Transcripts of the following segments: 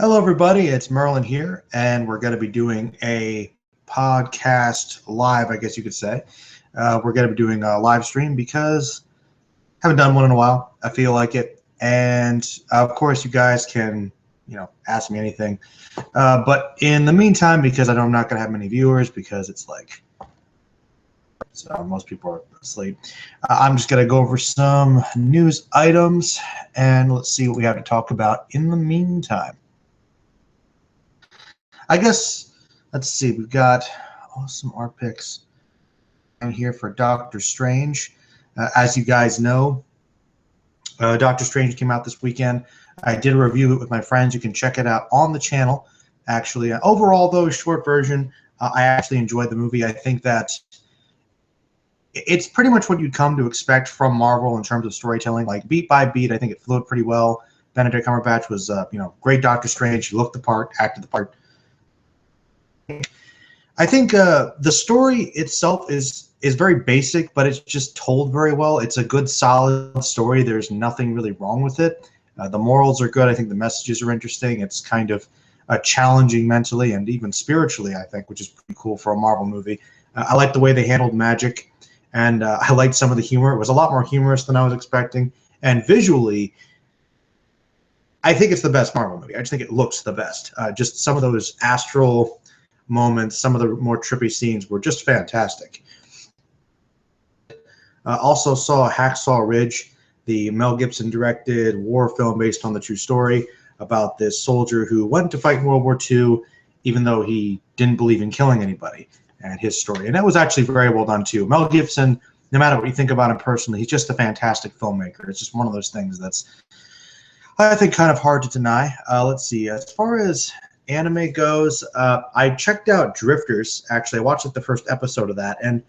Hello, everybody. It's Merlin here, and we're going to be doing a podcast live, I guess you could say. We're going to be doing a live stream because I haven't done one in a while. I feel like it. And of course, you guys can, ask me anything. But in the meantime, because I know I'm not going to have many viewers because it's like, so most people are asleep, I'm just going to go over some news items and let's see what we have to talk about in the meantime. I guess, let's see, we've got awesome art picks down here for Doctor Strange. As you guys know, Doctor Strange came out this weekend. I did a review it with my friends. You can check it out on the channel. Actually, overall, though, short version, I actually enjoyed the movie. I think that it's pretty much what you'd come to expect from Marvel in terms of storytelling. Like, beat by beat, I think it flowed pretty well. Benedict Cumberbatch was, great Doctor Strange. He looked the part, acted the part. I think the story itself is very basic, but it's just told very well. It's a good, solid story. There's nothing really wrong with it. The morals are good. I think the messages are interesting. It's kind of challenging mentally and even spiritually, I think, which is pretty cool for a Marvel movie. I like the way they handled magic, and I liked some of the humor. It was a lot more humorous than I was expecting. And visually, I think it's the best Marvel movie. I just think it looks the best. Just some of those astral moments, some of the more trippy scenes were just fantastic. Also saw Hacksaw Ridge, the Mel Gibson directed war film based on the true story about this soldier who went to fight in World War II even though he didn't believe in killing anybody, and his story. And that was actually very well done too. Mel Gibson, no matter what you think about him personally, he's just a fantastic filmmaker. It's just one of those things that's, I think, kind of hard to deny. Let's see. As far as anime goes, I checked out Drifters. Actually, I watched like the first episode of that, and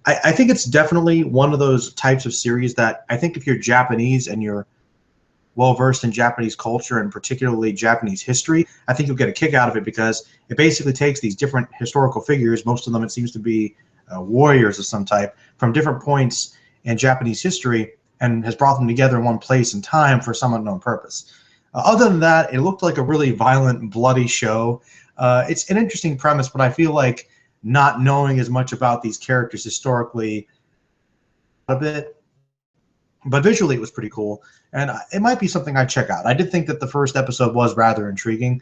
I think it's definitely one of those types of series that I think if you're Japanese and you're well versed in Japanese culture and particularly Japanese history, I think you'll get a kick out of it because it basically takes these different historical figures, most of them it seems to be warriors of some type, from different points in Japanese history, and has brought them together in one place and time for some unknown purpose. Other than that, it looked like a really violent, bloody show. It's an interesting premise, but I feel like not knowing as much about these characters historically a bit, but visually it was pretty cool, and it might be something I'd check out. I did think that the first episode was rather intriguing.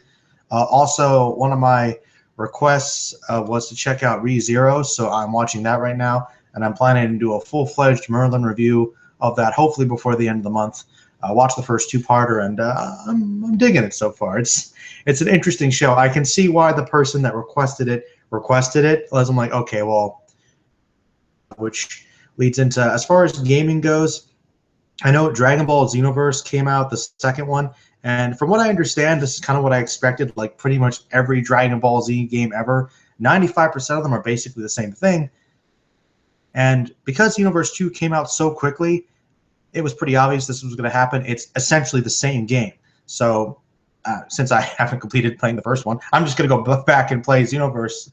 Also, one of my requests was to check out ReZero, so I'm watching that right now, and I'm planning to do a full-fledged Merlin review of that hopefully before the end of the month. Watch the first two-parter, and I'm digging it so far. It's an interesting show. I can see why the person that requested it, as I'm like, okay, well, which leads into, as far as gaming goes, I know Dragon Ball Xenoverse came out, the second one, and from what I understand, this is kind of what I expected, like pretty much every Dragon Ball Z game ever. 95% of them are basically the same thing, and because Xenoverse 2 came out so quickly, it was pretty obvious this was going to happen. It's essentially the same game. So since I haven't completed playing the first one, I'm just going to go back and play Xenoverse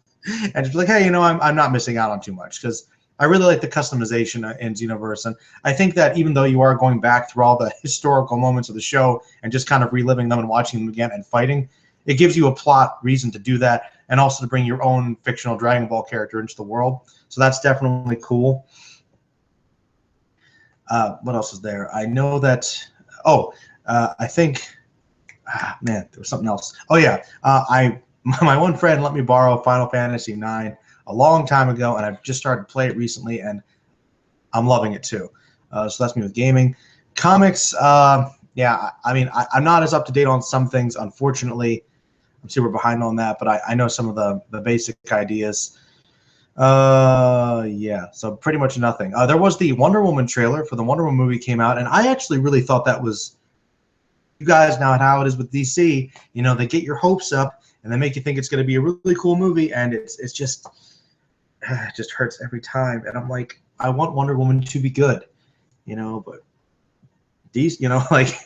and just be like, hey, I'm not missing out on too much because I really like the customization in Xenoverse. And I think that even though you are going back through all the historical moments of the show and just kind of reliving them and watching them again and fighting, it gives you a plot reason to do that and also to bring your own fictional Dragon Ball character into the world. So that's definitely cool. What else is there? I know that. I think. Man, there was something else. Oh yeah, my one friend let me borrow Final Fantasy IX a long time ago, and I've just started to play it recently, and I'm loving it too. So that's me with gaming. Comics. Yeah, I mean, I'm not as up to date on some things, unfortunately. I'm super behind on that, but I know some of the basic ideas. Yeah, so pretty much nothing. There was the Wonder Woman trailer for the Wonder Woman movie came out, and I actually really thought that was, you guys know how it is with DC, they get your hopes up and they make you think it's going to be a really cool movie, and it's just, it just hurts every time. And I'm like, I want Wonder Woman to be good, but these, like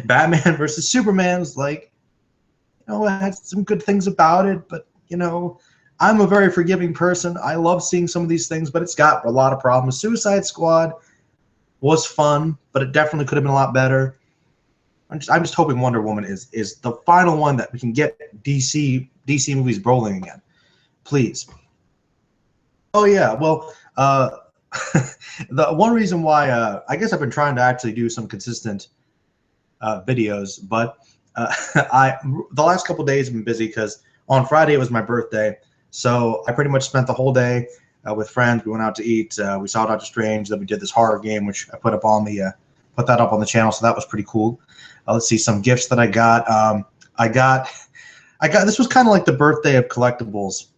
Batman versus Superman's like, it had some good things about it, but I'm a very forgiving person. I love seeing some of these things, but it's got a lot of problems. Suicide Squad was fun, but it definitely could have been a lot better. I'm just hoping Wonder Woman is the final one that we can get DC movies rolling again, please. Oh yeah, well, the one reason why I guess I've been trying to actually do some consistent videos, but I the last couple days have been busy because on Friday it was my birthday, so I pretty much spent the whole day with friends. We went out to eat. We saw Doctor Strange. Then we did this horror game, which I put that up on the channel. So that was pretty cool. Let's see some gifts that I got. I got this was kind of like the birthday of collectibles.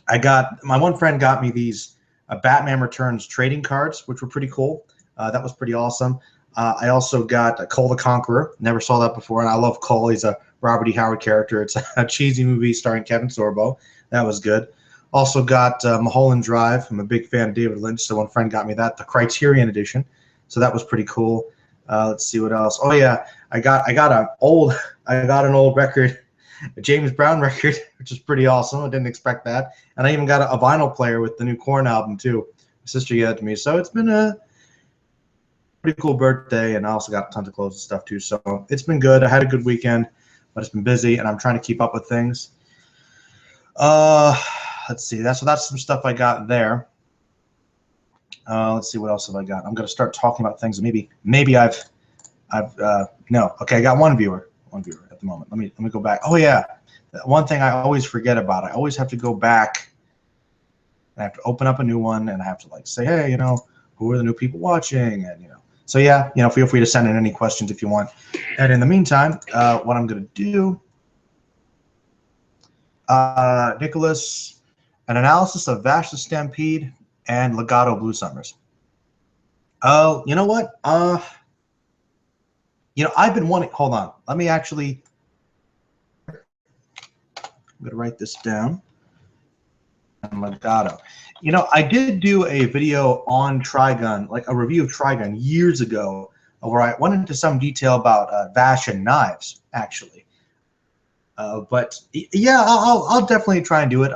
My one friend got me these Batman Returns trading cards, which were pretty cool. That was pretty awesome. I also got Cole the Conqueror. Never saw that before, and I love Cole. He's a Robert E. Howard character. It's a cheesy movie starring Kevin Sorbo. That was good. Also got Mulholland Drive. I'm a big fan of David Lynch, so one friend got me that, the Criterion edition. So that was pretty cool. Let's see what else. Oh yeah, I got an old record, a James Brown record, which is pretty awesome. I didn't expect that. And I even got a vinyl player with the new Korn album too. My sister gave it to me. So it's been a pretty cool birthday, and I also got tons of clothes and stuff too. So it's been good. I had a good weekend, but it's been busy, and I'm trying to keep up with things. Let's see. That's some stuff I got there. Let's see what else have I got. I'm gonna start talking about things. Maybe I've no. Okay, I got one viewer at the moment. Let me go back. Oh yeah, one thing I always forget about. I always have to go back. I have to open up a new one, and I have to like say, hey, who are the new people watching, and So yeah, feel free to send in any questions if you want. And in the meantime, what I'm gonna do, Nicholas, an analysis of Vash the Stampede and Legato Blue Summers. Oh, you know what? I've been wanting. Hold on. Let me actually. I'm gonna write this down. And Legato. I did do a video on Trigun, like a review of Trigun years ago, where I went into some detail about Vash and knives, actually. But yeah, I'll definitely try and do it.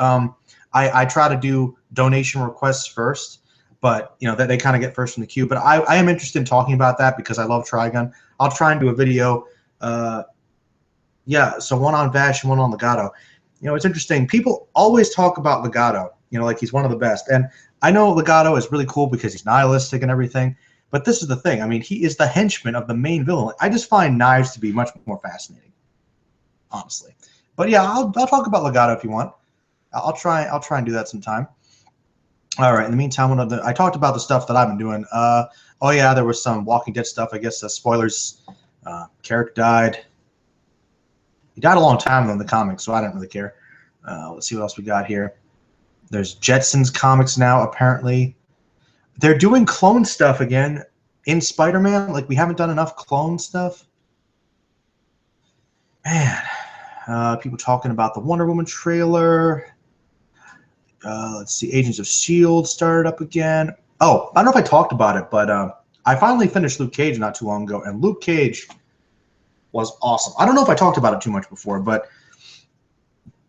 I try to do donation requests first, but that they kind of get first in the queue. But I am interested in talking about that because I love Trigun. I'll try and do a video. Yeah, so one on Vash and one on Legato. It's interesting. People always talk about Legato, like he's one of the best. And I know Legato is really cool because he's nihilistic and everything. But this is the thing. I mean, he is the henchman of the main villain. I just find knives to be much more fascinating, honestly. But yeah, I'll talk about Legato if you want. I'll try and do that sometime. All right. In the meantime, I talked about the stuff that I've been doing. Oh yeah, there was some Walking Dead stuff. I guess spoilers. Character died. He died a long time ago in the comics, so I didn't really care. Let's see what else we got here. There's Jetsons comics now, apparently. They're doing clone stuff again in Spider-Man. Like, we haven't done enough clone stuff. Man. People talking about the Wonder Woman trailer. Let's see. Agents of S.H.I.E.L.D. started up again. Oh, I don't know if I talked about it, but I finally finished Luke Cage not too long ago, and Luke Cage was awesome. I don't know if I talked about it too much before, but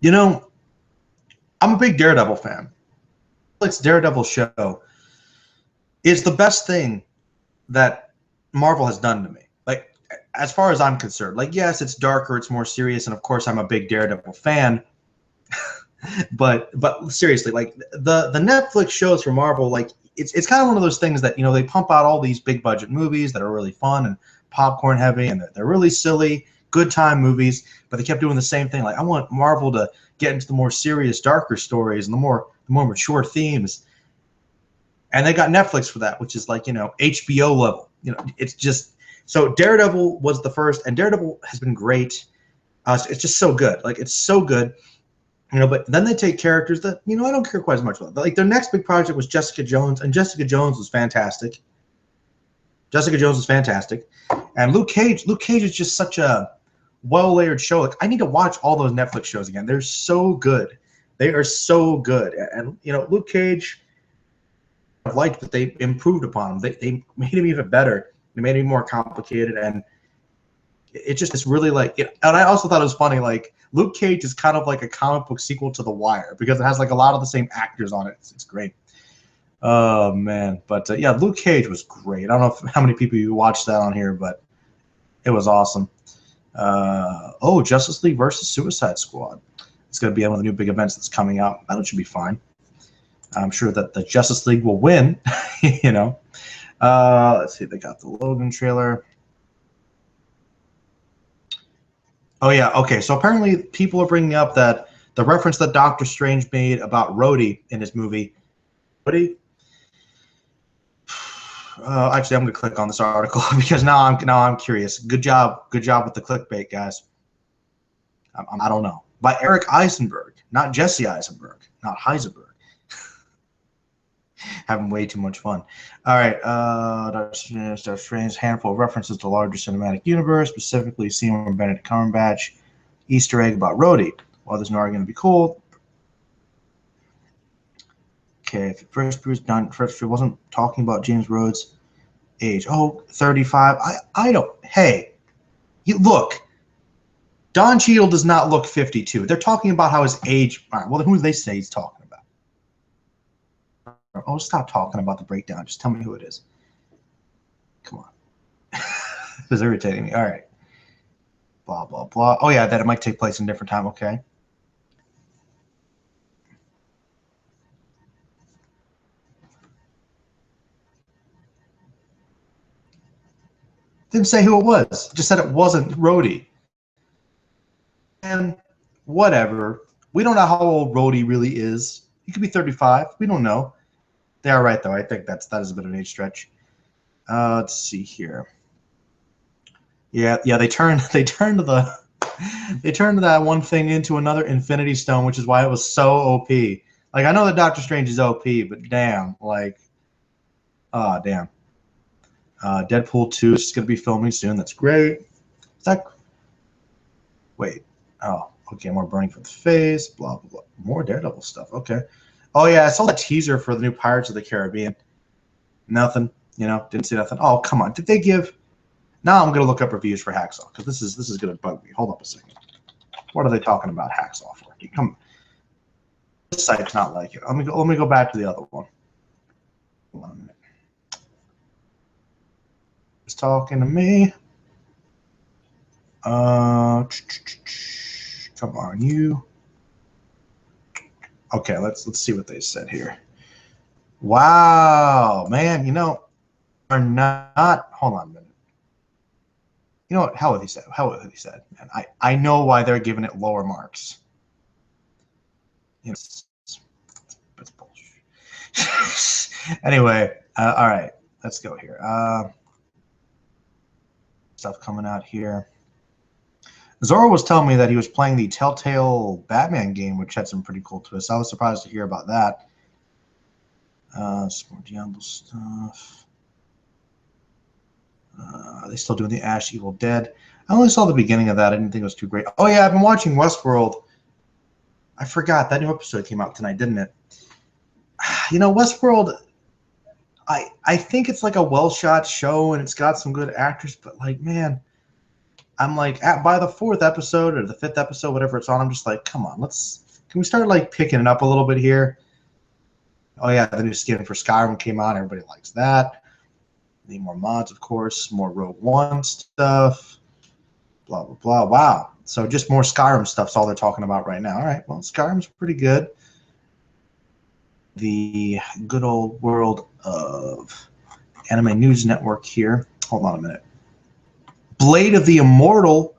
I'm a big Daredevil fan. Netflix Daredevil show is the best thing that Marvel has done to me. Like, as far as I'm concerned, like, yes, it's darker, it's more serious, and of course I'm a big Daredevil fan. but seriously, like the Netflix shows for Marvel, like it's kind of one of those things that they pump out all these big budget movies that are really fun and popcorn heavy, and they're really silly, good time movies, but they kept doing the same thing. Like, I want Marvel to get into the more serious, darker stories and the more mature themes. And they got Netflix for that, which is like, HBO level. It's just, so Daredevil was the first, and Daredevil has been great. It's just so good. Like, it's so good. But then they take characters that, I don't care quite as much about. Like, their next big project was Jessica Jones, and Jessica Jones was fantastic. And Luke Cage is just such a well-layered show. Like, I need to watch all those Netflix shows again. They're so good. They are so good. And Luke Cage, I've liked that they improved upon him. They made him even better. They made him more complicated, and it's really like it. And I also thought it was funny, like, Luke Cage is kind of like a comic book sequel to The Wire because it has like a lot of the same actors on it. It's great. Oh man, but yeah, Luke Cage was great. I don't know how many people you watched that on here, but It was awesome. Oh, Justice League versus Suicide Squad. It's going to be one of the new big events that's coming out. That should be fine. I'm sure that the Justice League will win. You know. Let's see. They got the Logan trailer. Oh yeah. Okay. So apparently, people are bringing up that the reference that Doctor Strange made about Rhodey in his movie. Rhodey. Actually, I'm going to click on this article because now I'm curious. Good job with the clickbait, guys. I don't know. By Eric Eisenberg, not Jesse Eisenberg, not Heisenberg. Having way too much fun. All right. Doctor Strange handful of references to larger cinematic universe, specifically Seymour Benedict Cumberbatch, Easter egg about Rhodey. While there's no argument to be cool. Okay, if first was done, first it wasn't talking about James Rhodes' age. Oh, 35. I don't. Hey, look. Don Cheadle does not look 52. They're talking about how his age. All right, well, who do they say he's talking about? Oh, stop talking about the breakdown. Just tell me who it is. Come on. This is irritating me. All right. Blah, blah, blah. Oh, yeah, that it might take place in a different time. Okay. Didn't say who it was. Just said it wasn't Rhodey. And whatever. We don't know how old Rhodey really is. He could be 35. We don't know. They are right, though. I think that is a bit of an age stretch. Let's see here. Yeah. They turned that one thing into another Infinity Stone, which is why it was so OP. Like, I know that Doctor Strange is OP, but damn, like, damn. Deadpool 2 is going to be filming soon. That's great. Is that? Wait. Oh, okay. More burning for the face. Blah blah blah. More Daredevil stuff. Okay. Oh yeah, I saw the teaser for the new Pirates of the Caribbean. Nothing. Didn't see nothing. Oh come on. Did they give? Now I'm gonna look up reviews for Hacksaw because this is gonna bug me. Hold up a second. What are they talking about Hacksaw for? Come. This site's not like it. Let me go back to the other one. Hold on a minute. It's talking to me. Come on, you. Okay, let's see what they said here. Wow, man, are not. Hold on a minute. You know what? Hell with he said. Man, I know why they're giving it lower marks. It's bullshit. Anyway, all right, let's go here. Stuff coming out here. Zoro was telling me that he was playing the Telltale Batman game, which had some pretty cool twists. I was surprised to hear about that. Some more Diablo stuff. Are they still doing the Ash Evil Dead? I only saw the beginning of that. I didn't think it was too great. Oh, yeah, I've been watching Westworld. I forgot. That new episode came out tonight, didn't it? Westworld, I think it's like a well-shot show, and it's got some good actors, but, like, man, I'm like, by the 4th episode or the 5th episode, whatever it's on, I'm just like, come on, can we start, like, picking it up a little bit here? Oh, yeah, the new skin for Skyrim came out. Everybody likes that. Need more mods, of course. More Rogue One stuff. Blah, blah, blah. Wow. So just more Skyrim stuff's all they're talking about right now. All right, well, Skyrim's pretty good. The good old world of Anime News Network here. Hold on a minute. Blade of the Immortal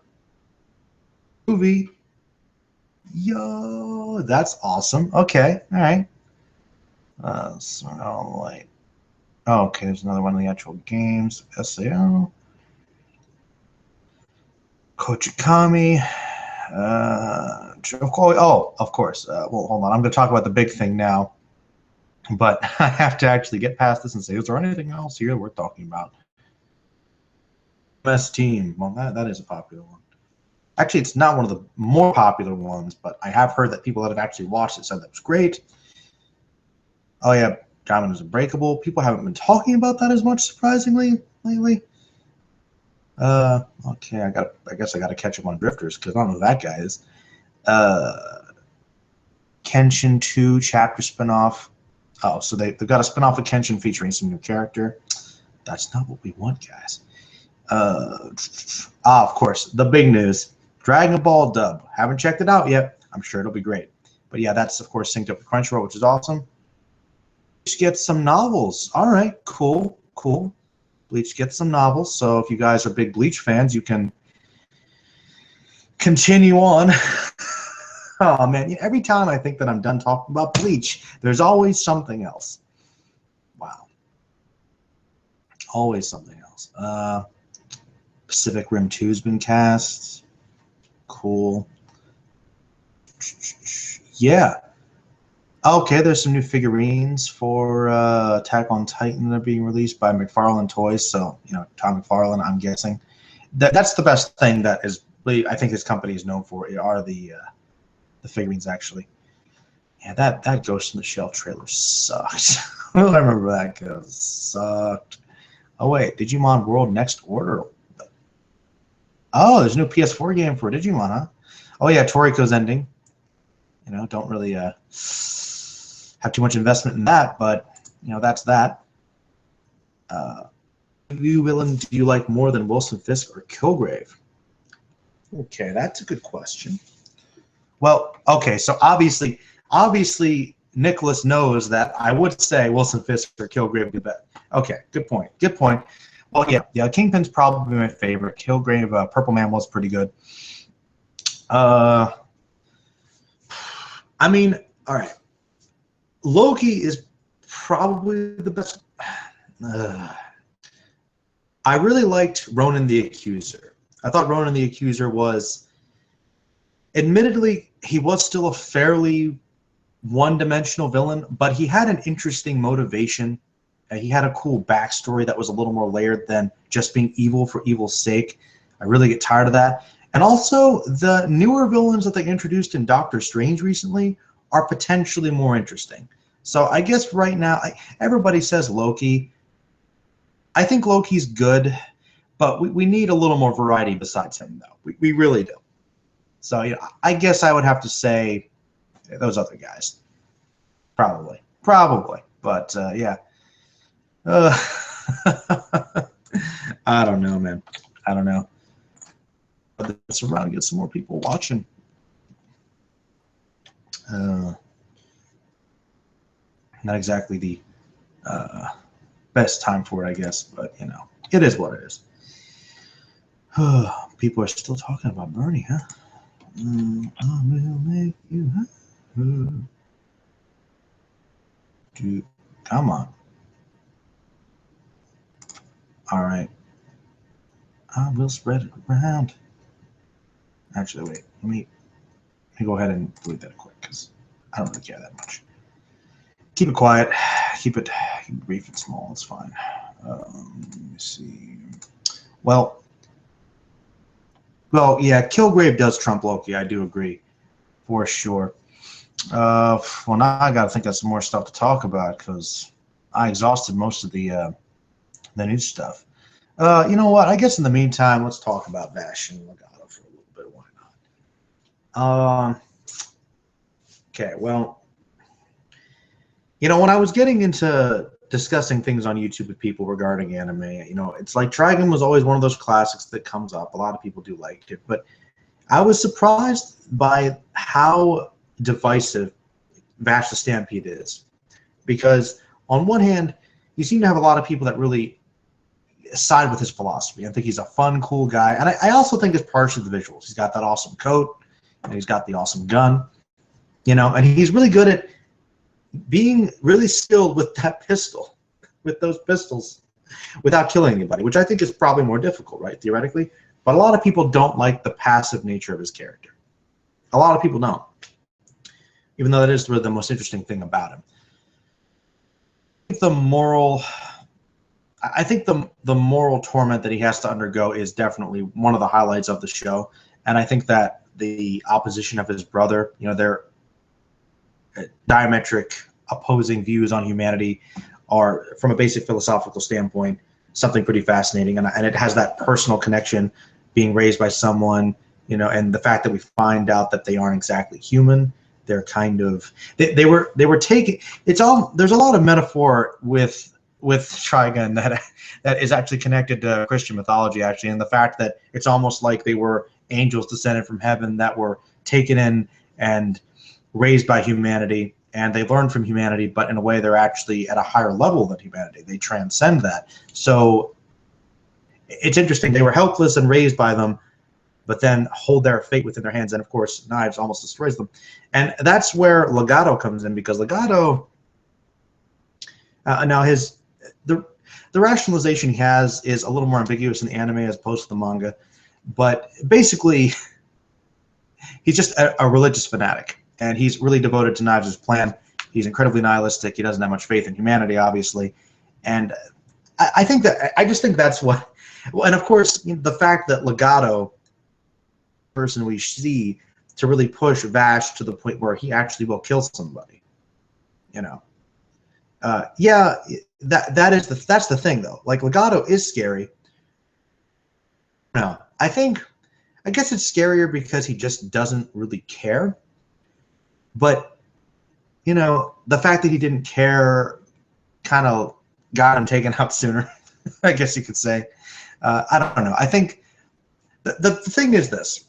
movie. Yo, that's awesome. Okay, all right. Okay, there's another one of the actual games. SAO. Kochikami. Of course. Well, hold on. I'm going to talk about the big thing now. But I have to actually get past this and say, is there anything else here worth talking about? Best Team. Well, that is a popular one. Actually, it's not one of the more popular ones, but I have heard that people that have actually watched it said that was great. Oh, yeah. Diamond is Unbreakable. People haven't been talking about that as much, surprisingly, lately. Okay, I guess I got to catch up on Drifters because I don't know who that guy is. Kenshin 2 chapter spinoff. Oh, so they've got a spinoff of Kenshin featuring some new character. That's not what we want, guys. Of course, the big news. Dragon Ball dub. Haven't checked it out yet. I'm sure it'll be great. But yeah, that's, of course, synced up with Crunchyroll, which is awesome. Bleach gets some novels. All right, cool, cool. Bleach gets some novels. So if you guys are big Bleach fans, you can continue on. Oh, man, every time I think that I'm done talking about Bleach, there's always something else. Wow. Always something else. Pacific Rim 2's been cast. Cool. Yeah. Okay, there's some new figurines for Attack on Titan that are being released by McFarlane Toys. So, Tom McFarlane, I'm guessing. That's the best thing that is, I think this company is known for, are the figurines, actually. Yeah, that Ghost in the Shell trailer sucked. I remember that. It sucked. Oh, wait. Digimon World Next Order. Oh, there's a new PS4 game for Digimon, huh? Oh, yeah, Toriko's ending. Don't really have too much investment in that, but, that's that. Villain do you like more than Wilson Fisk or Kilgrave? Okay, that's a good question. Well, okay, so obviously Nicholas knows that I would say Wilson Fisk or Kilgrave would be better. Okay, good point. Good point. Well, yeah, Kingpin's probably my favorite. Kilgrave, Purple Man was pretty good. I mean, all right. Loki is probably the best. I really liked Ronan the Accuser. I thought Ronan the Accuser was, admittedly, he was still a fairly one-dimensional villain, but he had an interesting motivation. He had a cool backstory that was a little more layered than just being evil for evil's sake. I really get tired of that. And also, the newer villains that they introduced in Doctor Strange recently are potentially more interesting. So I guess right now, everybody says Loki. I think Loki's good, but we need a little more variety besides him, though. We really do. So I guess I would have to say those other guys. Probably. But, yeah. I don't know, man. I don't know. Let's around and get some more people watching. Not exactly the best time for it, I guess, but it is what it is. People are still talking about Bernie, huh? I will make you happy. Dude, come on. All right. I will spread it around. Actually, wait. Let me go ahead and delete that quick because I don't really care that much. Keep it quiet. Keep it brief and small. It's fine. Let me see. Well, yeah, Kilgrave does trump Loki. I do agree, for sure. Well, now I got to think of some more stuff to talk about because I exhausted most of the new stuff. You know what? I guess in the meantime, let's talk about Vash and Legato for a little bit. Why not? Okay, well, when I was getting into discussing things on YouTube with people regarding anime, it's like Trigun was always one of those classics that comes up. A lot of people do like it, but I was surprised by how divisive Vash the Stampede is. Because on one hand, you seem to have a lot of people that really side with his philosophy. I think he's a fun, cool guy. And I also think it's partially the visuals. He's got that awesome coat, and he's got the awesome gun, and he's really good at being really skilled with that pistol, with those pistols, without killing anybody, which I think is probably more difficult, right, theoretically. But a lot of people don't like the passive nature of his character. A lot of people don't, even though that is really the most interesting thing about him. I think the moral torment that he has to undergo is definitely one of the highlights of the show. And I think that the opposition of his brother, their diametric opposing views on humanity are, from a basic philosophical standpoint, something pretty fascinating. And it has that personal connection, being raised by someone, and the fact that we find out that they aren't exactly human. They're kind of, they were taking, there's a lot of metaphor with with Trigun that is actually connected to Christian mythology, actually, and the fact that it's almost like they were angels descended from heaven that were taken in and raised by humanity, and they learn from humanity, but in a way they're actually at a higher level than humanity. They transcend that. So it's interesting. They were helpless and raised by them, but then hold their fate within their hands. And of course, Knives almost destroys them. And that's where Legato comes in, because Legato, now the rationalization he has is a little more ambiguous in the anime as opposed to the manga. But basically, he's just a religious fanatic, and he's really devoted to Knives' plan. He's incredibly nihilistic. He doesn't have much faith in humanity, obviously. And I just think that's what, well, and of course, the fact that Legato, person we see to really push Vash to the point where he actually will kill somebody, yeah, that's the thing though. Like, Legato is scary. No, I guess it's scarier because he just doesn't really care. But the fact that he didn't care kind of got him taken out sooner. I guess you could say. I don't know. I think the thing is this.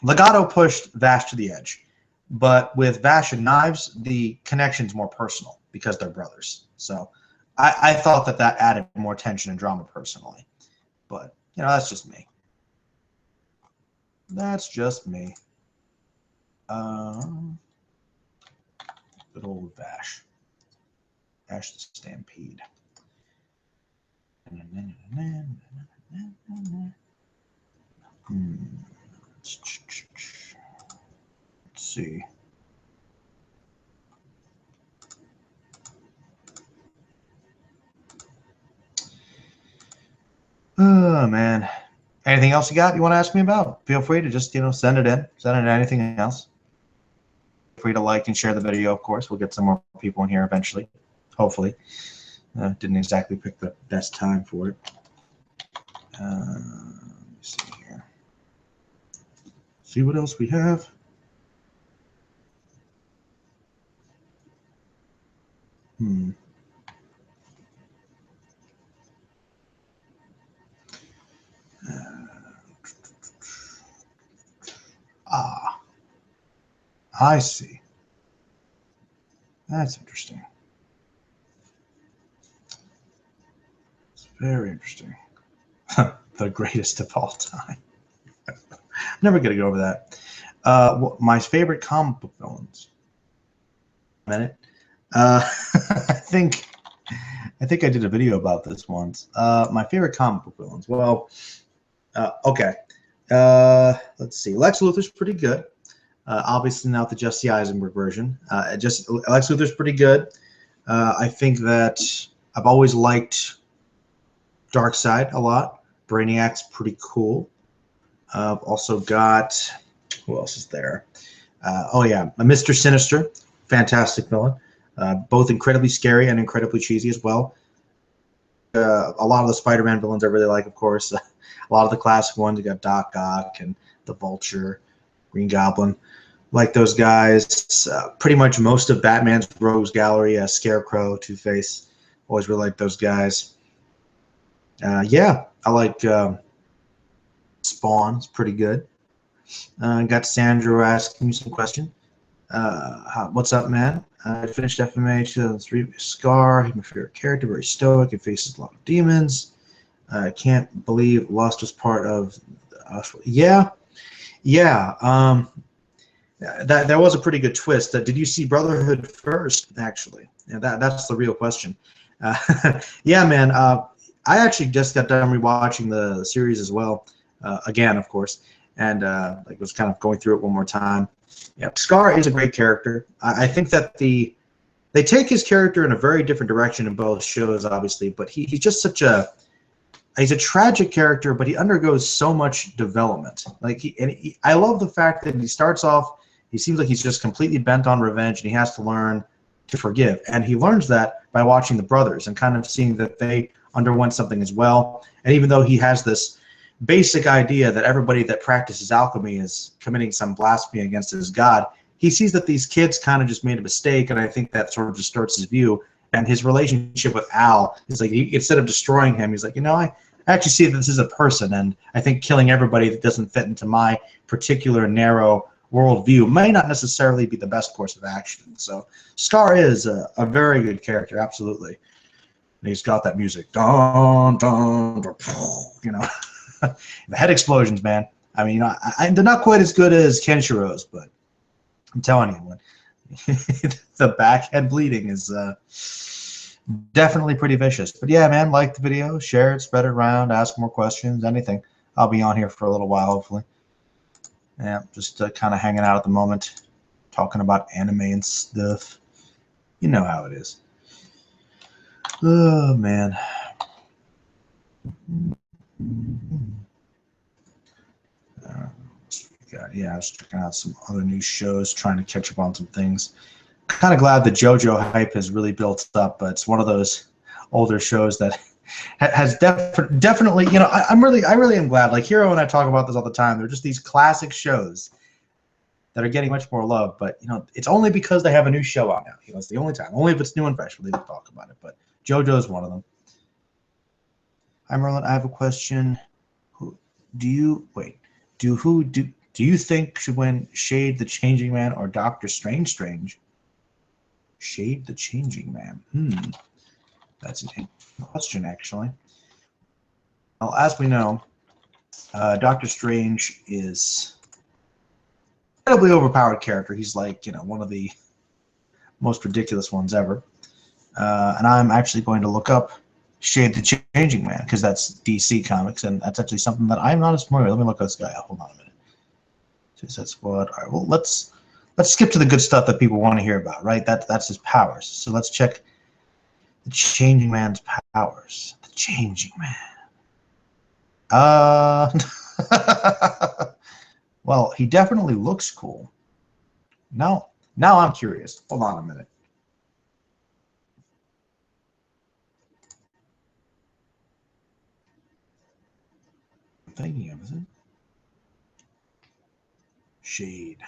Legato pushed Vash to the edge, but with Vash and Knives, the connection's more personal because they're brothers. So I thought that added more tension and drama personally. But, that's just me. That's just me. Good old Vash. Vash the Stampede. Let's see. Oh, man. Anything else you want to ask me about? Feel free to just, send it in. Send it in. Anything else. Feel free to like and share the video, of course. We'll get some more people in here eventually. Hopefully. Didn't exactly pick the best time for it. Let me see here. See what else we have. I see. That's interesting. It's very interesting. The greatest of all time. I'm never going to get over that. My favorite comic book villains. A minute. I think I did a video about this once. My favorite comic book villains. Well, okay. Let's see. Lex Luthor's pretty good. Obviously not the Jesse Eisenberg version. Just Lex Luthor's pretty good. I think that I've always liked Darkseid a lot. Brainiac's pretty cool. I've also got, who else is there? Oh yeah, Mr. Sinister, fantastic villain. Both incredibly scary and incredibly cheesy as well. A lot of the Spider-Man villains I really like, of course. A lot of the classic ones. You got Doc Ock and the Vulture, Green Goblin. Like those guys. Pretty much most of Batman's Rogues Gallery, Scarecrow, Two-Face. Always really like those guys. Yeah, I like Spawn. It's pretty good. Got Sandra asking me some question. What's up, man? I finished FMA 2003. Scar, he's my favorite character. Very stoic. He faces a lot of demons. I can't believe Lost was part of. Yeah. That was a pretty good twist. Did you see Brotherhood first? Actually, yeah, that's the real question. Yeah, man. I actually just got done rewatching the series as well, again, of course, and like was kind of going through it one more time. Yeah, Scar is a great character. I think that they take his character in a very different direction in both shows, obviously, but he's just he's a tragic character, but he undergoes so much development. Like I love the fact that he starts off, he seems like he's just completely bent on revenge, and he has to learn to forgive, and he learns that by watching the brothers and kind of seeing that they underwent something as well. And even though he has this basic idea that everybody that practices alchemy is committing some blasphemy against his god, he sees that these kids kind of just made a mistake, and I think that sort of distorts his view. And his relationship with Al is like, instead of destroying him, he's like, I actually see that this is a person, and I think killing everybody that doesn't fit into my particular narrow worldview may not necessarily be the best course of action. So Scar is a very good character, absolutely. And he's got that music, dun, dun, dun, the head explosions, man. I mean, they're not quite as good as Kenshiro's, but I'm telling you, the back head bleeding is definitely pretty vicious. But yeah, man, like the video, share it, spread it around, ask more questions, anything. I'll be on here for a little while, hopefully. Yeah, just kind of hanging out at the moment, talking about anime and stuff. You know how it is. Oh, man. Yeah, I was checking out some other new shows, trying to catch up on some things. Kind of glad the JoJo hype has really built up, but it's one of those older shows that has definitely, I really am glad. Like Hero and I talk about this all the time. They're just these classic shows that are getting much more love, but it's only because they have a new show out now. It's the only time. Only if it's new and fresh will they talk about it. But JoJo is one of them. Hi Merlin, I have a question. Do you think should win Shade the Changing Man or Doctor Strange? Shade the Changing Man. That's an interesting question, actually. Well, as we know, Doctor Strange is an incredibly overpowered character. He's like, one of the most ridiculous ones ever. And I'm actually going to look up Shade the Changing Man because that's DC Comics, and that's actually something that I'm not as familiar with. Let me look this guy up. Hold on a minute. Suicide Squad. All right. Well, let's skip to the good stuff that people want to hear about, right? That's his powers. So let's check the Changing Man's powers. The Changing Man. Well, he definitely looks cool. Now I'm curious. Hold on a minute. I'm thinking of it. Shade.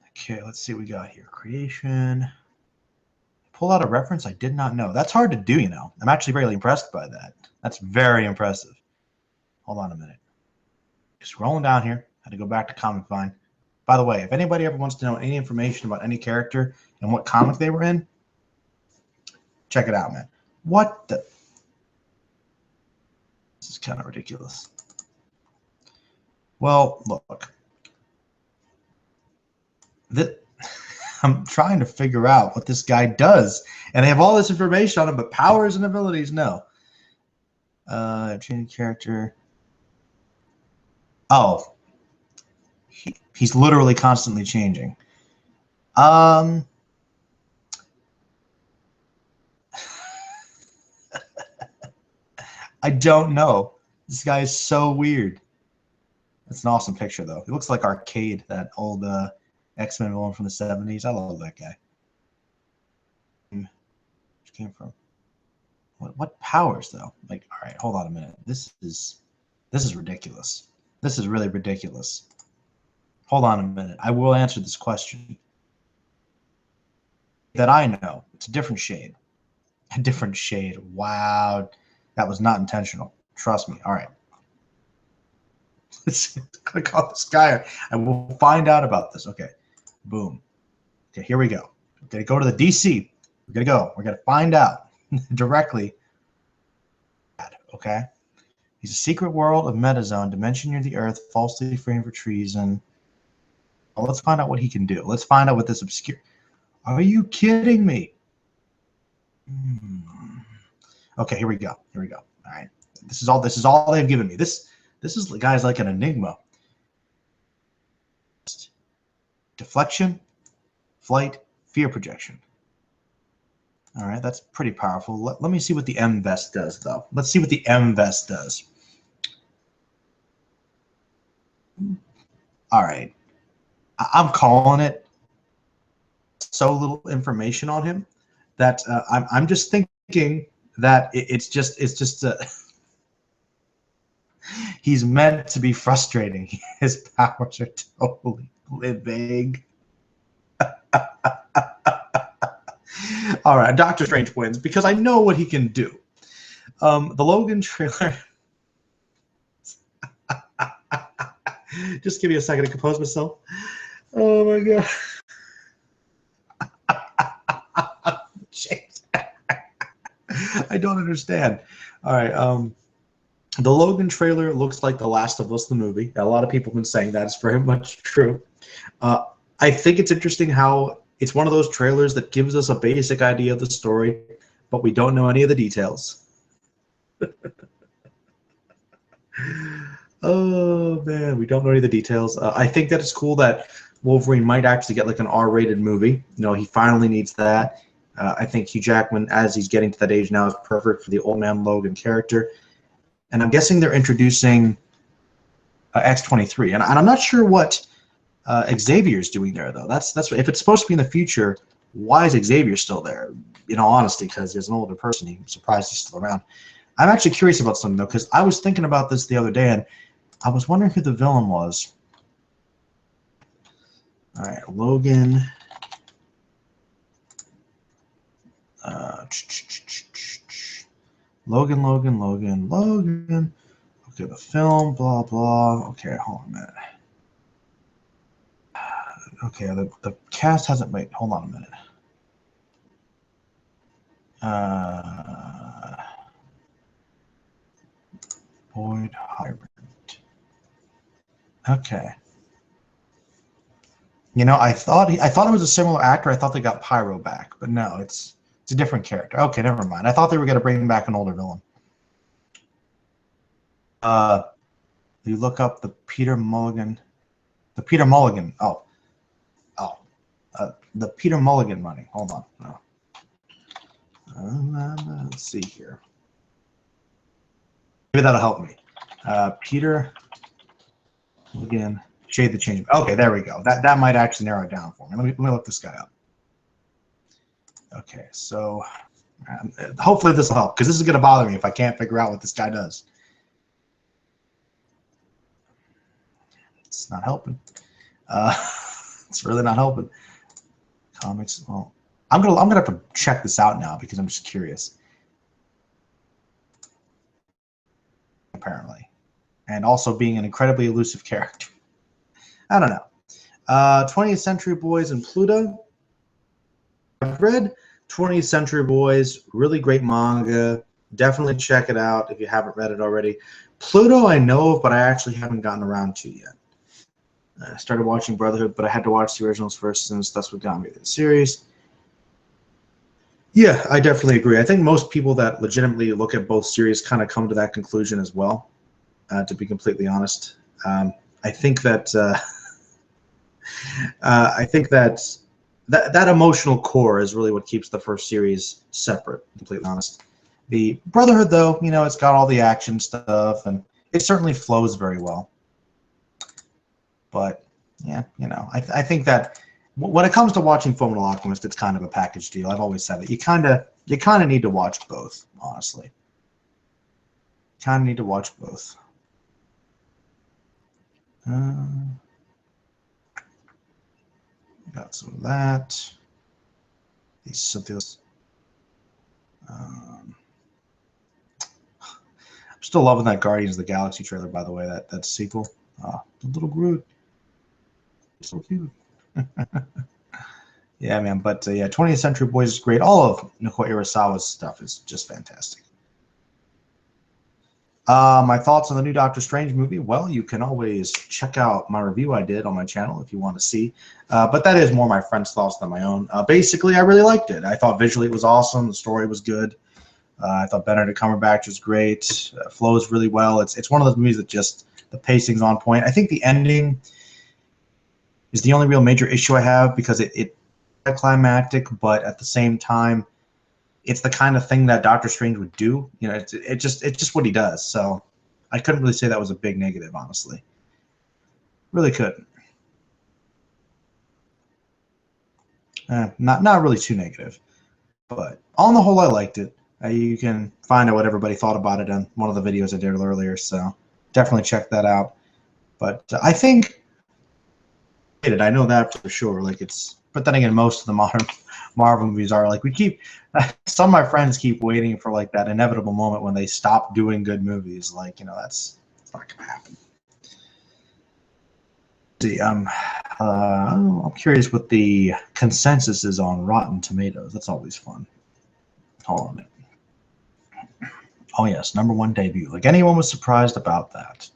Okay, let's see what we got here. Creation. Pull out a reference I did not know. That's hard to do, I'm actually really impressed by that. That's very impressive. Hold on a minute. Scrolling down here. Had to go back to Comic Vine. By the way, if anybody ever wants to know any information about any character and what comic they were in, check it out, man. What the? This is kind of ridiculous. Well, look. I'm trying to figure out what this guy does. And they have all this information on him, but powers and abilities, no. Change character. Oh. He's literally constantly changing. I don't know. This guy is so weird. It's an awesome picture, though. He looks like Arcade, that old X-Men villain from the 70s. I love that guy. Where came from? What powers, though? Like, all right, hold on a minute. This is ridiculous. This is really ridiculous. Hold on a minute. I will answer this question. That I know. It's a different shade. A different shade. Wow. That was not intentional. Trust me. All right. Let's click on this guy. I will find out about this. Okay. Boom. Okay, here we go. We're going to go to the DC. We're going to go. We're going to find out directly. Okay. He's a secret world of Metazone, dimension near the Earth, falsely framed for treason. Well, let's find out what he can do. Let's find out what this obscure. Are you kidding me? Okay, here we go. Here we go. All right. This is all they've given me. This is the guy's like an enigma. Deflection, flight, fear projection. All right, that's pretty powerful. Let me see what the M-Vest does, though. Let's see what the M-Vest does. All right. I'm calling it. So little information on him that I'm just thinking that it's just he's meant to be frustrating. His powers are totally vague. All right, Doctor Strange wins because I know what he can do. The Logan trailer. Just give me a second to compose myself. Oh my god. I don't understand. All right. The Logan trailer looks like The Last of Us, the movie. A lot of people have been saying that. It's very much true. I think it's interesting how it's one of those trailers that gives us a basic idea of the story, but we don't know any of the details. Oh man, we don't know any of the details. I think that it's cool that Wolverine might actually get like an R-rated movie. You know, he finally needs that. I think Hugh Jackman, as he's getting to that age now, is perfect for the old man Logan character. And I'm guessing they're introducing X-23, and I'm not sure what Xavier's doing there though. That's if it's supposed to be in the future. Why is Xavier still there? In all honesty, because he's an older person. I'm surprised he's still around. I'm actually curious about something though, because I was thinking about this the other day, and I was wondering who the villain was. All right, Logan. Logan. Okay, the film, blah, blah. Okay, hold on a minute. Okay, the cast hasn't, wait, hold on a minute. Boyd Hybrid. Okay. You know, I thought it was a similar actor. I thought they got Pyro back, but no, it's a different character. Okay, never mind. I thought they were going to bring back an older villain. You look up the Peter Mulligan. The Peter Mulligan. The Peter Mulligan money. Hold on. Let's see here. Maybe that'll help me. Peter Mulligan. Shade the change. Okay, there we go. That might actually narrow it down for me. Let me look this guy up. Okay, so hopefully this will help, because this is going to bother me if I can't figure out what this guy does. It's not helping. It's really not helping. Comics. Well, I'm gonna have to check this out now because I'm just curious. Apparently, and also being an incredibly elusive character. I don't know. 20th Century Boys and Pluto. I've read 20th Century Boys. Really great manga. Definitely check it out if you haven't read it already. Pluto I know of, but I actually haven't gotten around to yet. I started watching Brotherhood, but I had to watch the originals first, since that's what got me to the series. Yeah, I definitely agree. I think most people that legitimately look at both series kind of come to that conclusion as well, to be completely honest. I think that that emotional core is really what keeps the first series separate, completely honest. The Brotherhood, though, you know, it's got all the action stuff, and it certainly flows very well. But yeah, you know, I think that when it comes to watching Fullmetal Alchemist, it's kind of a package deal. I've always said that you kind of need to watch both, honestly. Kind of need to watch both. Got some of that. I'm still loving that Guardians of the Galaxy trailer, by the way. That sequel. The little Groot. So cute. Yeah, man. But yeah, 20th Century Boys is great. All of Naoko Urasawa's stuff is just fantastic. My thoughts on the new Doctor Strange movie? Well, you can always check out my review I did on my channel if you want to see. But that is more my friend's thoughts than my own. Basically, I really liked it. I thought visually it was awesome. The story was good. I thought Benedict Cumberbatch was great. Flows really well. It's one of those movies that just, the pacing's on point. I think the ending is the only real major issue I have, because it's climactic, but at the same time, it's the kind of thing that Doctor Strange would do. You know, it's just what he does. So I couldn't really say that was a big negative, honestly. Really couldn't. Not really too negative, but on the whole, I liked it. You can find out what everybody thought about it on one of the videos I did earlier, so definitely check that out. But I think I know that for sure. Like, it's But then again, most of the modern Marvel movies are like, we keep some of my friends keep waiting for like that inevitable moment when they stop doing good movies. Like, that's not gonna happen. See, I'm curious what the consensus is on Rotten Tomatoes. That's always fun. Hold on a minute. Oh yes, #1 debut. Like anyone was surprised about that.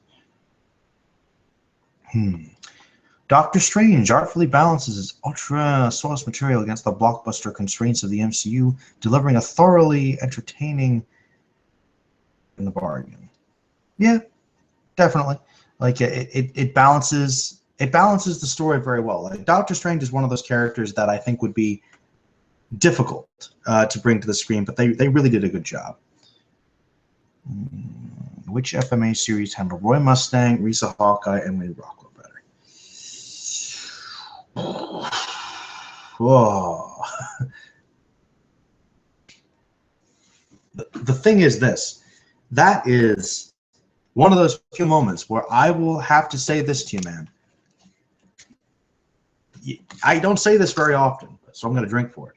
Doctor Strange artfully balances his ultra source material against the blockbuster constraints of the MCU, delivering a thoroughly entertaining in the bargain. Yeah, definitely. Like it balances the story very well. Like Doctor Strange is one of those characters that I think would be difficult to bring to the screen, but they really did a good job. Which FMA series handled Roy Mustang, Risa Hawkeye, and Lady Rockwell better? Whoa. The thing is this. That is one of those few moments where I will have to say this to you, man. I don't say this very often, so I'm going to drink for it.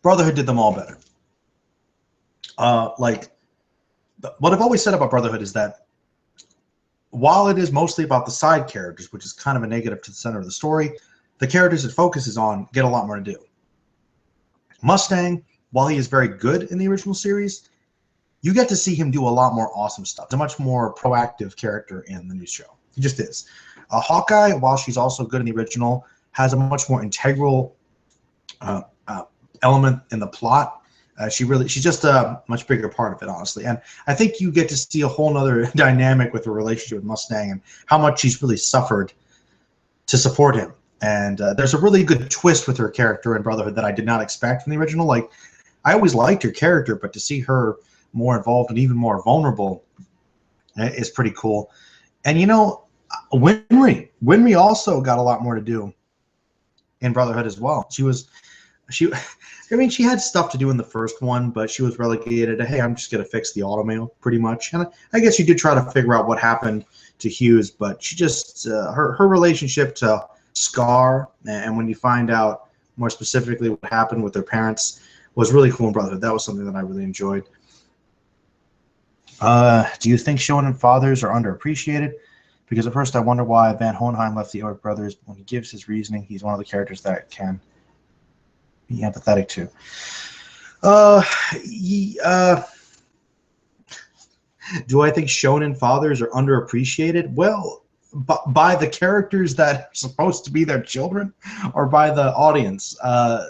Brotherhood did them all better. What I've always said about Brotherhood is that while it is mostly about the side characters, which is kind of a negative to the center of the story, the characters it focuses on get a lot more to do. Mustang, while he is very good in the original series, you get to see him do a lot more awesome stuff. He's a much more proactive character in the new show. He just is. Hawkeye, while she's also good in the original, has a much more integral element in the plot. She's just a much bigger part of it, honestly. And I think you get to see a whole other dynamic with her relationship with Mustang and how much she's really suffered to support him. And there's a really good twist with her character in Brotherhood that I did not expect from the original. Like, I always liked her character, but to see her more involved and even more vulnerable is pretty cool. And Winry also got a lot more to do in Brotherhood as well. She had stuff to do in the first one, but she was relegated to, hey, I'm just going to fix the automail, pretty much. And I guess she did try to figure out what happened to Hughes, but she just, her relationship to Scar, and when you find out more specifically what happened with their parents, was really cool in Brotherhood. That was something that I really enjoyed. Do you think Shonen fathers are underappreciated? Because at first I wonder why Van Hohenheim left the Oak brothers. When he gives his reasoning, he's one of the characters that can be empathetic to. Do I think shonen fathers are underappreciated? Well, by the characters that are supposed to be their children, or by the audience? I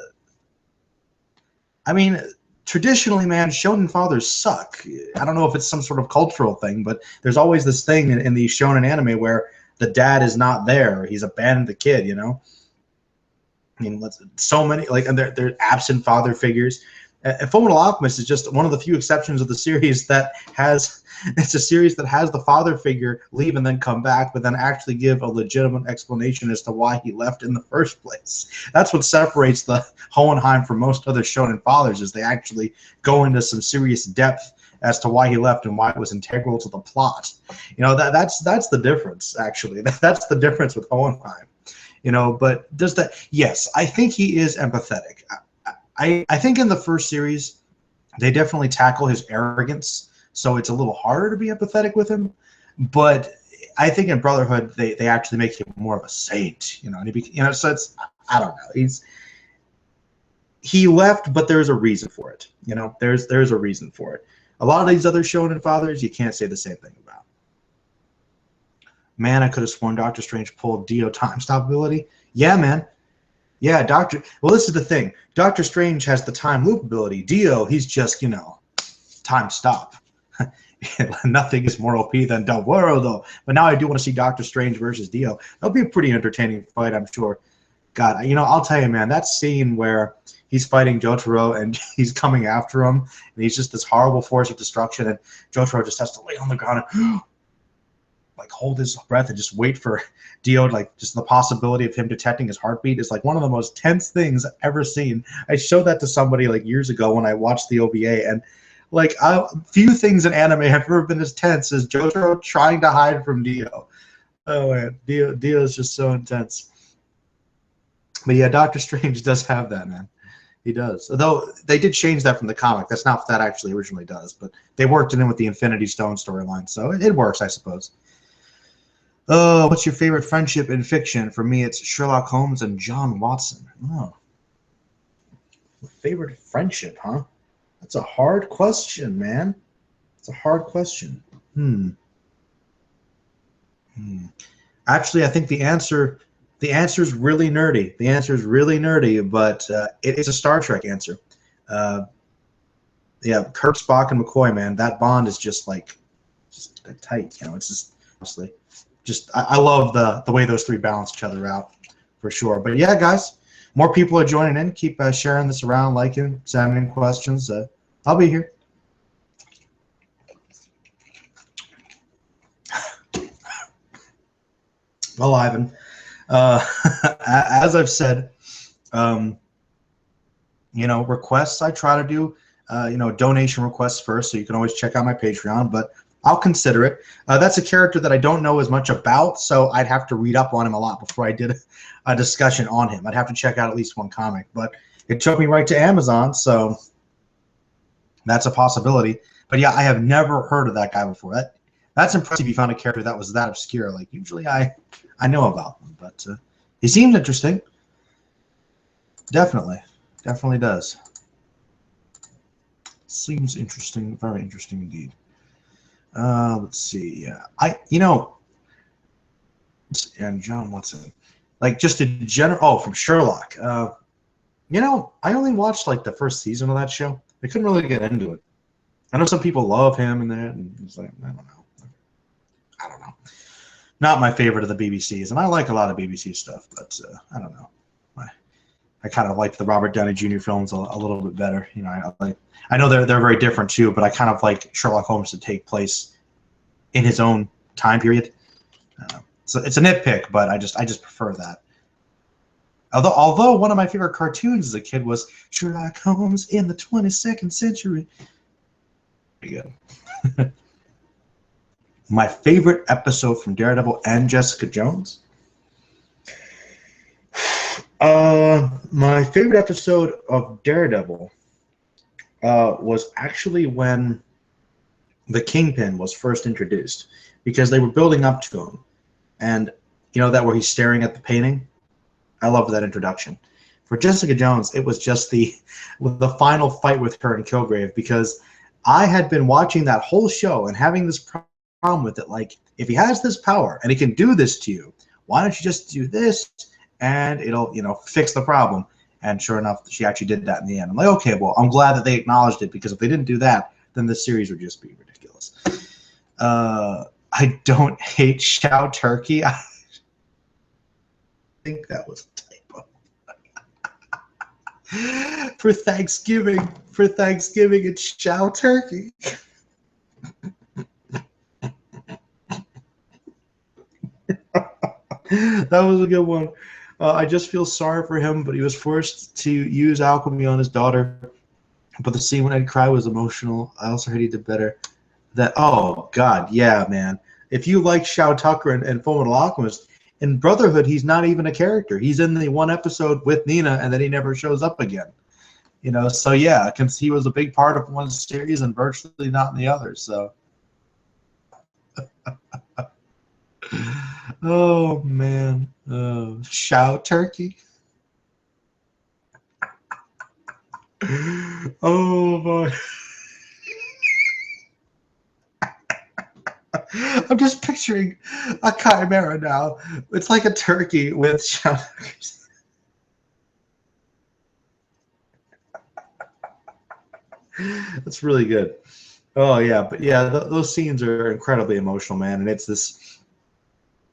mean, traditionally, man, shonen fathers suck. I don't know if it's some sort of cultural thing, but there's always this thing in the shonen anime where the dad is not there. He's abandoned the kid, I mean, so many, and they're absent father figures. And Fullmetal Alchemist is just one of the few exceptions of the series that it's a series that has the father figure leave and then come back, but then actually give a legitimate explanation as to why he left in the first place. That's what separates the Hohenheim from most other shonen fathers, is they actually go into some serious depth as to why he left and why it was integral to the plot. That's the difference, actually. That's the difference with Hohenheim. But does that? Yes, I think he is empathetic. I think in the first series, they definitely tackle his arrogance, so it's a little harder to be empathetic with him. But I think in Brotherhood, they actually make him more of a saint, and so it's, I don't know. He left, but there's a reason for it. There's a reason for it. A lot of these other shonen fathers, you can't say the same thing about. Man, I could have sworn Doctor Strange pulled Dio time stop ability. Yeah, man. Yeah, well, this is the thing. Doctor Strange has the time loop ability. Dio, he's just, time stop. Nothing is more OP than the world. But now I do want to see Doctor Strange versus Dio. That'll be a pretty entertaining fight, I'm sure. God, I'll tell you, man, that scene where he's fighting Jotaro and he's coming after him, and he's just this horrible force of destruction, and Jotaro just has to lay on the ground and hold his breath and just wait for Dio, just the possibility of him detecting his heartbeat is one of the most tense things I've ever seen. I showed that to somebody years ago when I watched the OVA, and few things in anime have ever been as tense as Jotaro trying to hide from Dio. Oh man, Dio is just so intense. But yeah, Doctor Strange does have that, man. He does. Although they did change that from the comic. That's not what that actually originally does. But they worked it in with the Infinity Stone storyline, so it works, I suppose. Oh, what's your favorite friendship in fiction? For me, it's Sherlock Holmes and John Watson. Oh, favorite friendship, huh? That's a hard question, man. It's a hard question. Actually, I think the answer is really nerdy. The answer is really nerdy, but it's a Star Trek answer. Uh, yeah, Kirk, Spock, and McCoy, man, that bond is just like just tight. It's just honestly, just I love the way those three balance each other out for sure. But yeah, guys, more people are joining in. Keep sharing this around, liking, sending questions. I'll be here. Well, Ivan, as I've said, requests I try to do, donation requests first, so you can always check out my Patreon, but I'll consider it. That's a character that I don't know as much about, so I'd have to read up on him a lot before I did a discussion on him. I'd have to check out at least one comic, but it took me right to Amazon, so that's a possibility. But yeah, I have never heard of that guy before. That's impressive. You found a character that was that obscure. Like usually I know about them, but he seemed interesting. Definitely does. Seems interesting, very interesting indeed. Let's see. And John Watson, like just a general. Oh, from Sherlock. I only watched like the first season of that show. I couldn't really get into it. I know some people love him and that, and it's like I don't know. Not my favorite of the BBCs, and I like a lot of BBC stuff, but I don't know. I kind of like the Robert Downey Jr. films a little bit better. I know they're very different too, but I kind of like Sherlock Holmes to take place in his own time period. So it's a nitpick, but I just prefer that. Although one of my favorite cartoons as a kid was Sherlock Holmes in the 22nd century. Pretty good. My favorite episode from Daredevil and Jessica Jones. My favorite episode of Daredevil was actually when the Kingpin was first introduced, because they were building up to him, and that where he's staring at the painting. I love that introduction. For Jessica Jones, it was just the final fight with her in Kilgrave, because I had been watching that whole show and having this problem with it. Like, if he has this power and he can do this to you, why don't you just do this and it'll fix the problem? And sure enough, she actually did that in the end. I'm like, okay, well, I'm glad that they acknowledged it, because if they didn't do that, then the series would just be ridiculous. I don't hate Chow Turkey. I think that was a typo. For Thanksgiving, it's Chow Turkey. That was a good one. I just feel sorry for him, but he was forced to use alchemy on his daughter. But the scene when I'd cry was emotional. I also heard he did better. Oh, God, yeah, man. If you like Shao Tucker and Fullmetal Alchemist, in Brotherhood, he's not even a character. He's in the one episode with Nina, and then he never shows up again. So yeah, because he was a big part of one series and virtually not in the others. So. Oh man, Shao Turkey. Oh boy. I'm just picturing a chimera now. It's like a turkey with Shao Turkeys. That's really good. Oh yeah, but yeah, those scenes are incredibly emotional, man, and it's this.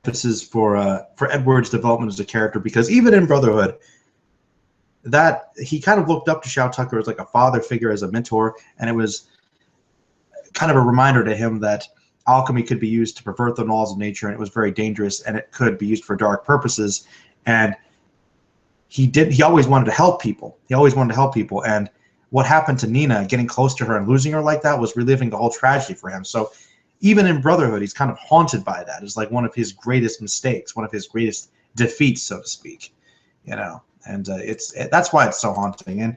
This is for Edward's development as a character, because even in Brotherhood, that he kind of looked up to Shao Tucker as like a father figure, as a mentor, and it was kind of a reminder to him that alchemy could be used to pervert the laws of nature, and it was very dangerous, and it could be used for dark purposes. And he always wanted to help people. And what happened to Nina, getting close to her and losing her like that, was reliving the whole tragedy for him. So even in Brotherhood, he's kind of haunted by that. It's like one of his greatest mistakes, one of his greatest defeats, so to speak. You know, and that's why it's so haunting. And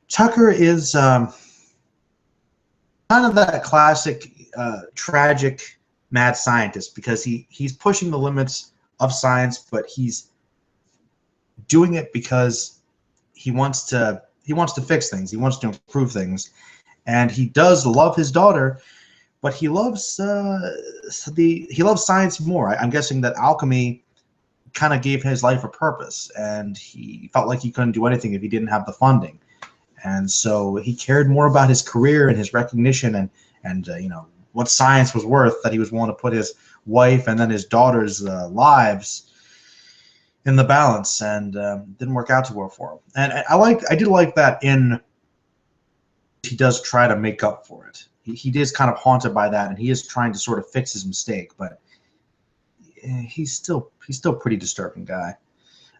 Tucker is kind of that classic tragic mad scientist, because he's pushing the limits of science, but he's doing it because he wants to fix things. He wants to improve things, and he does love his daughter, but he loves science more. I'm guessing that alchemy kind of gave his life a purpose, and he felt like he couldn't do anything if he didn't have the funding. And so he cared more about his career and his recognition and you know, what science was worth, that he was willing to put his wife and then his daughter's lives in the balance, and didn't work out too well for him. And I did like that he does try to make up for it. He is kind of haunted by that, and he is trying to sort of fix his mistake, but he's still a pretty disturbing guy.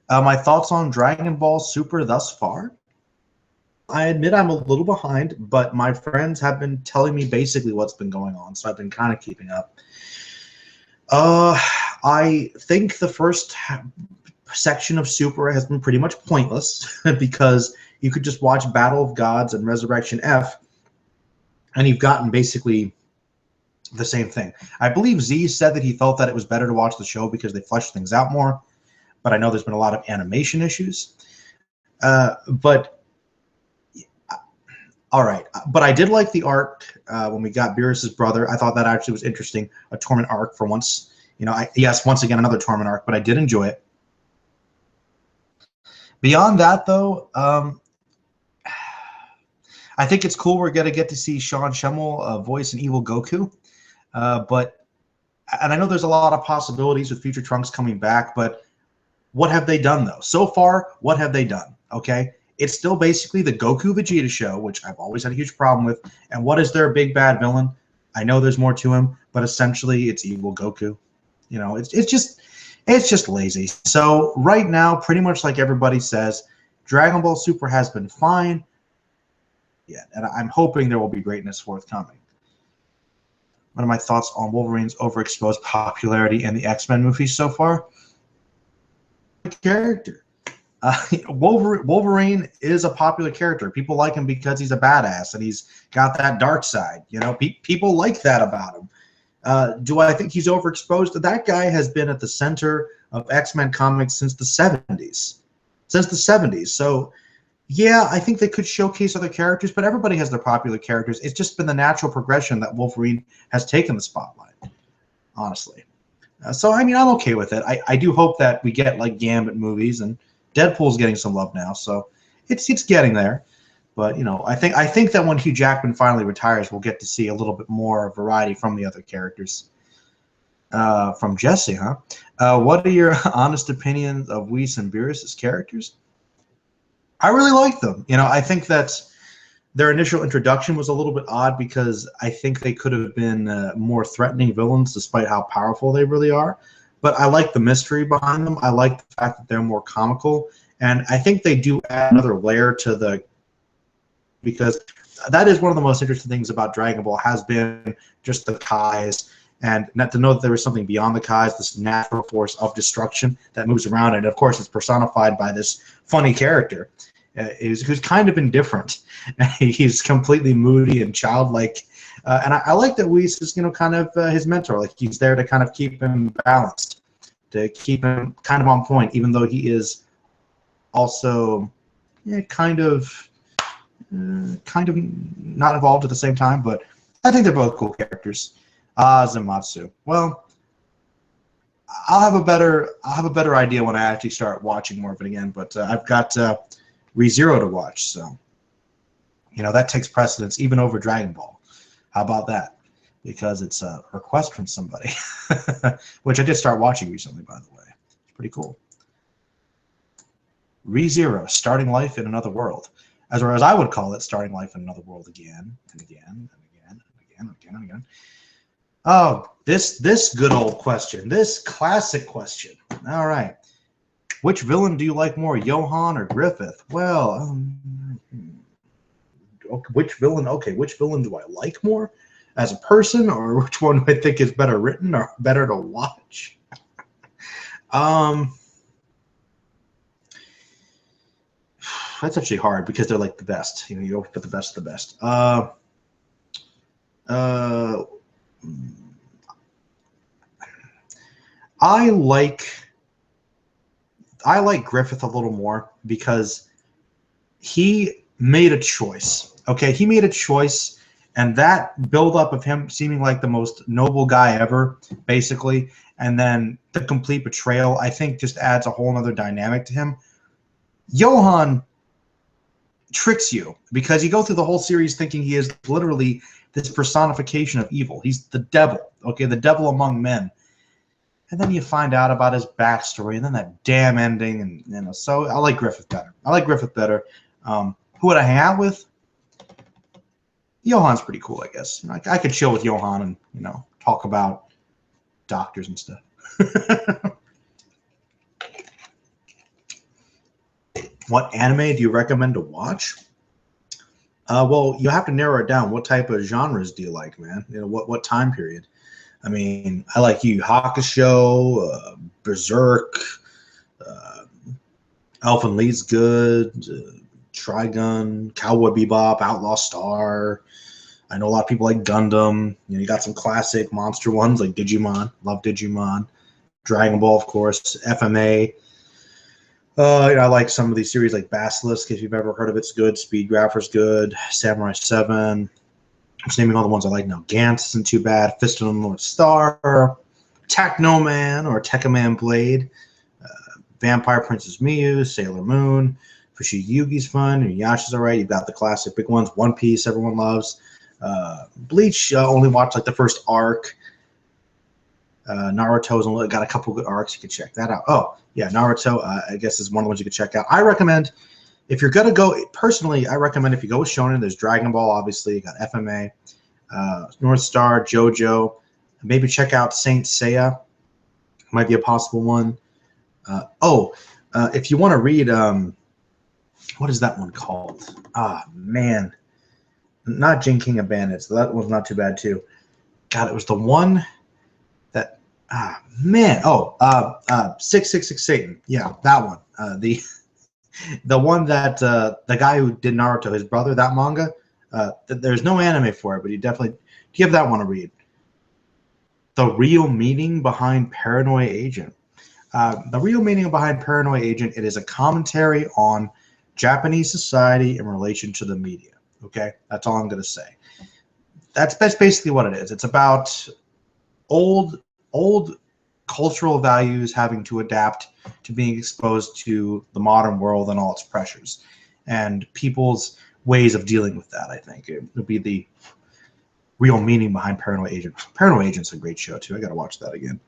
My thoughts on Dragon Ball Super thus far? I admit I'm a little behind, but my friends have been telling me basically what's been going on, so I've been kind of keeping up. I think the first section of Super has been pretty much pointless because you could just watch Battle of Gods and Resurrection F, and you've gotten basically the same thing. I believe Z said that he felt that it was better to watch the show because they fleshed things out more, but I know there's been a lot of animation issues. But all right, but I did like the arc when we got Beerus's brother. I thought that actually was interesting, a tournament arc for once. You know, yes, once again, another tournament arc, but I did enjoy it. Beyond that, though, I think it's cool we're going to get to see Sean Schemmel voice an evil Goku. And I know there's a lot of possibilities with future Trunks coming back, but what have they done, though? So far, what have they done? Okay? It's still basically the Goku Vegeta show, which I've always had a huge problem with. And what is their big bad villain? I know there's more to him, but essentially it's evil Goku. You know, it's just lazy. So right now, pretty much like everybody says, Dragon Ball Super has been fine. Yeah, and I'm hoping there will be greatness forthcoming. What are my thoughts on Wolverine's overexposed popularity in the X-Men movies so far? Character. Wolverine is a popular character. People like him because he's a badass and he's got that dark side. You know, people like that about him. Do I think he's overexposed? That guy has been at the center of X-Men comics since the 70s. So, yeah, I think they could showcase other characters, but everybody has their popular characters. It's just been the natural progression that Wolverine has taken the spotlight, honestly. So, I mean, I'm okay with it. I do hope that we get, like, Gambit movies, and Deadpool's getting some love now, so it's getting there. But, you know, I think that when Hugh Jackman finally retires, we'll get to see a little bit more variety from the other characters. From Jesse, huh? What are your honest opinions of Whis and Beerus' characters? I really like them. You know, I think that their initial introduction was a little bit odd because I think they could have been more threatening villains despite how powerful they really are. But I like the mystery behind them. I like the fact that they're more comical. And I think they do add another layer to the... because that is one of the most interesting things about Dragon Ball has been just the Kais. And not to know that there was something beyond the Kais, this natural force of destruction that moves around. And, of course, it's personified by this funny character who's kind of indifferent. He's completely moody and childlike. And I like that Whis is, you know, kind of his mentor. Like, he's there to kind of keep him balanced, to keep him kind of on point, even though he is also kind of not involved at the same time. But I think they're both cool characters. Zamatsu. Well, I'll have a better idea when I actually start watching more of it again. But I've got ReZero to watch, so you know that takes precedence even over Dragon Ball. How about that? Because it's a request from somebody, which I did start watching recently, by the way. It's pretty cool. ReZero, starting life in another world, as I would call it, starting life in another world again and again and again and again and again and again. Oh, this good old question, this classic question. All right. Which villain do you like more, Johan or Griffith? Well, which villain? Okay, which villain do I like more? as a person, or which one do I think is better written or better to watch? That's actually hard because they're like the best. You know, you always put the best of the best. I like Griffith a little more because he made a choice. Okay, he made a choice, and that buildup of him seeming like the most noble guy ever, basically, and then the complete betrayal, I think just adds a whole other dynamic to him. Johann tricks you because you go through the whole series thinking he is literally this personification of evil. He's the devil, okay, the devil among men. And then you find out about his backstory, and then that damn ending, and you know. So I like Griffith better. Who would I hang out with? Johann's pretty cool, I guess. You know, I could chill with Johann and, you know, talk about doctors and stuff. What anime do you recommend to watch? Well, you have to narrow it down. What type of genres do you like, man? You know, what time period? I mean, I like Yu Yu Hakusho, Berserk, Elfen Lied's good, Trigun, Cowboy Bebop, Outlaw Star. I know a lot of people like Gundam. You know, you got some classic monster ones like Digimon. Love Digimon. Dragon Ball, of course. FMA. I like some of these series like Basilisk, if you've ever heard of it. It's good. Speedgrapher's good. Samurai 7. I'm just naming all the ones I like now. Gantz isn't too bad. Fist of the North Star. Technoman or Tekkaman Blade. Vampire Princess Miyu. Sailor Moon. Fushigi Yugi's fun. Inuyasha's alright. You've got the classic big ones. One Piece, everyone loves. Bleach, only watched like the first arc. Naruto's only got a couple good arcs. You can check that out. Oh, yeah, Naruto, I guess is one of the ones you can check out. I recommend, if you're going to go, personally, I recommend if you go with Shonen, there's Dragon Ball, obviously. You got FMA, North Star, JoJo. Maybe check out Saint Seiya. Might be a possible one. If you want to read, what is that one called? Ah, man. Not Jin King of Bandits. That one's not too bad, too. God, it was the one that, 666 Satan. Yeah, that one. The one that the guy who did Naruto, his brother, that manga, there's no anime for it, but you definitely give that one a read. The Real Meaning Behind Paranoia Agent. The Real Meaning Behind Paranoia Agent, it is a commentary on Japanese society in relation to the media. Okay, that's all I'm going to say. That's basically what it is. It's about old cultural values having to adapt to being exposed to the modern world and all its pressures, and people's ways of dealing with that. I think it would be the real meaning behind Paranoia Agent. Paranoia Agent's a great show too. I got to watch that again.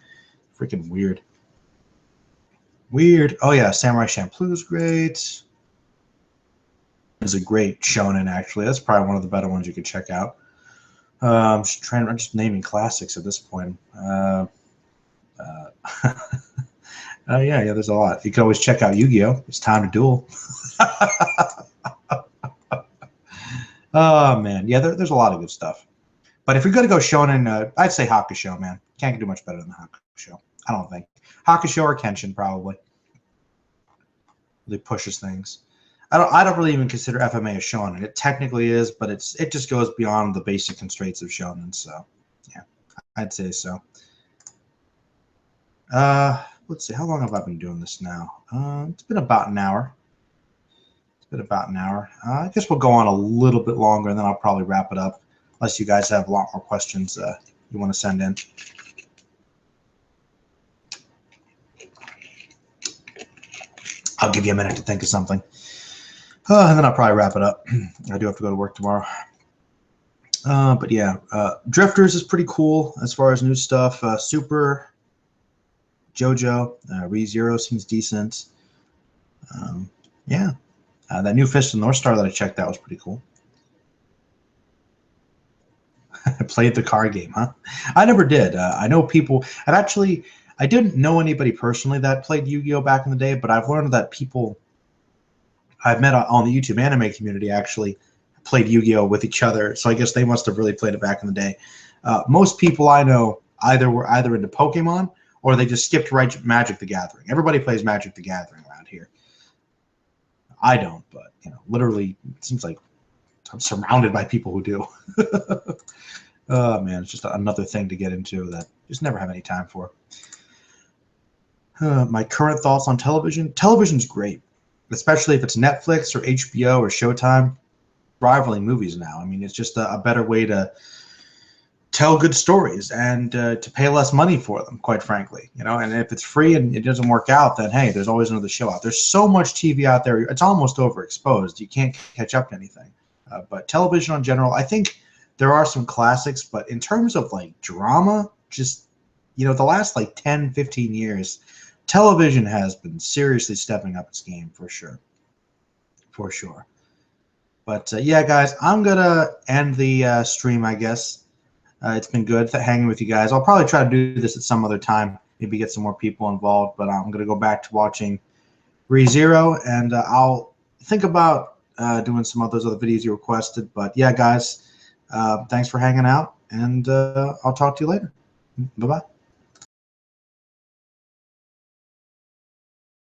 Freaking weird. Oh yeah, Samurai Champloo's great. Is a great shonen, actually. That's probably one of the better ones you could check out. I'm just naming classics at this point. Yeah, there's a lot. You can always check out Yu-Gi-Oh! It's time to duel. Oh man, yeah, there's a lot of good stuff. But if you're gonna go shonen, I'd say Hakusho, man. Can't do much better than Hakusho. I don't think Hakusho or Kenshin probably. Really pushes things. I don't really even consider FMA a shonen. It technically is, but it just goes beyond the basic constraints of shonen. So, yeah, I'd say so. Let's see. How long have I been doing this now? It's been about an hour. I guess we'll go on a little bit longer, and then I'll probably wrap it up, unless you guys have a lot more questions you want to send in. I'll give you a minute to think of something. And then I'll probably wrap it up. I do have to go to work tomorrow. But yeah, Drifters is pretty cool as far as new stuff. Super, JoJo, ReZero seems decent. Yeah, that new Fist of the North Star that I checked out was pretty cool. I played the card game, huh? I never did. I know people. I didn't know anybody personally that played Yu-Gi-Oh back in the day, but I've learned that people I've met on the YouTube anime community actually played Yu-Gi-Oh with each other. So I guess they must have really played it back in the day. Most people I know were either into Pokemon or they just skipped right Magic the Gathering. Everybody plays Magic the Gathering around here. I don't, but literally, it seems like I'm surrounded by people who do. Oh man, it's just another thing to get into that I just never have any time for. My current thoughts on television. Television's great, especially if it's Netflix or HBO or Showtime. Rivaling movies now. I mean, it's just a better way to tell good stories and to pay less money for them, quite frankly. And if it's free and it doesn't work out, then hey, there's always another show out. There's so much TV out there. It's almost overexposed. You can't catch up to anything. But television in general, I think there are some classics, but in terms of like drama, just the last like 10, 15 years, television has been seriously stepping up its game for sure. For sure. But yeah, guys, I'm going to end the stream, I guess. It's been good hanging with you guys. I'll probably try to do this at some other time, maybe get some more people involved. But I'm going to go back to watching ReZero, and I'll think about doing some of those other videos you requested. But yeah, guys, thanks for hanging out, and I'll talk to you later. Bye-bye.